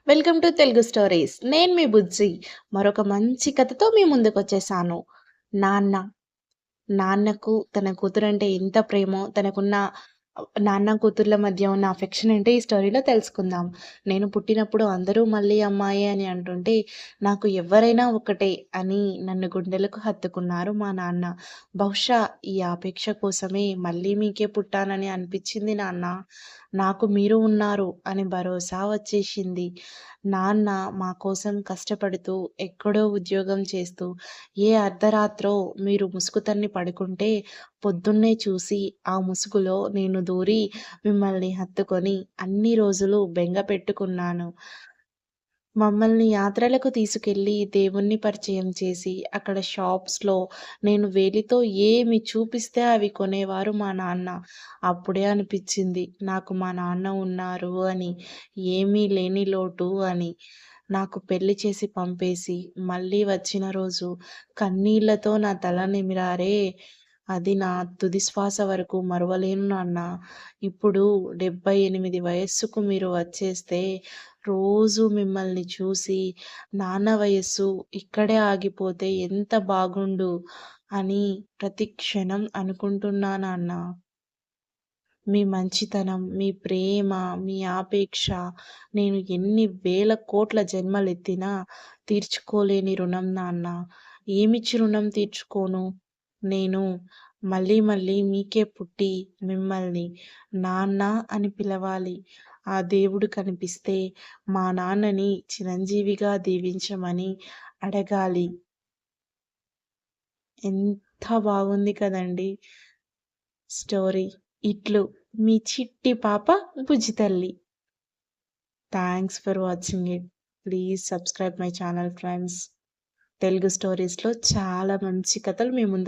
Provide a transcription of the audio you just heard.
Welcome to Telugu stories. నేను మీ బుజ్జి. మరొక మంచి కథతో మీ ముందుకొచ్చేసాను. నాన్న. నాన్నకు తన కూతురంటే ఎంత ప్రేమో, తనకున్న నాన్న కూతుర్ల మధ్య ఉన్న అఫెక్షన్ ఏంటో ఈ స్టోరీలో తెలుసుకుందాం. నేను పుట్టినప్పుడు అందరూ మళ్ళీ అమ్మాయే అని అంటుంటే, నాకు ఎవ్వరైనా ఒకటే అని నన్ను గుండెలకు హత్తుకున్నారు మా నాన్న. బహుశా ఈ ఆపేక్ష కోసమే మళ్ళీ మీకే పుట్టానని అనిపించింది నాన్న. నాకు మీరు ఉన్నారు అని భరోసా వచ్చేసింది. నాన్న మా కోసం కష్టపడుతూ, ఎక్కడో ఉద్యోగం చేస్తూ, ఏ అర్ధరాత్రో మీరు ముసుగు పడుకుంటే పొద్దున్నే చూసి ఆ ముసుగులో నేను దూరి మిమ్మల్ని హత్తుకొని అన్ని రోజులు బెంగ పెట్టుకున్నాను. మమ్మల్ని యాత్రలకు తీసుకెళ్ళి దేవుణ్ణి పరిచయం చేసి, అక్కడ షాప్స్‌లో నేను వేలితో ఏమి చూపిస్తే అవి కొనేవారు మా నాన్న. అప్పుడే అనిపిచ్చింది నాకు మా నాన్న ఉన్నారు అని. ఏమీ లేని లోటు అని. నాకు పెళ్లి చేసి పంపేసి, మళ్ళీ వచ్చిన రోజు కన్నీళ్లతో నా తల నిమిరారే, అది నా తుది శ్వాస వరకు మరువలేను నాన్న. ఇప్పుడు 78 వయస్సుకు మీరు వచ్చేస్తే రోజు మిమ్మల్ని చూసి, నాన్న వయస్సు ఇక్కడే ఆగిపోతే ఎంత బాగుండు అని ప్రతి క్షణం అనుకుంటున్నా నాన్న. మీ మంచితనం, మీ ప్రేమ, మీ ఆపేక్ష నేను ఎన్ని వేల కోట్ల జన్మలెత్తినా తీర్చుకోలేని రుణం నాన్న. ఏమిచ్చి రుణం తీర్చుకోను? నేను మళ్ళీ మళ్ళీ మీకే పుట్టి మిమ్మల్ని నాన్న అని పిలవాలి. ఆ దేవుడు కనిపిస్తే మా నాన్నని చిరంజీవిగా దీవించమని అడగాలి. ఎంత బాగుంది కదండీ స్టోరీ. ఇట్లు మీ చిట్టి పాప బుజ్జి తల్లి. Thanks for watching it. Please subscribe my channel friends. Telugu స్టోరీస్‌లో చాలా మంచి కథలు మీ ముందు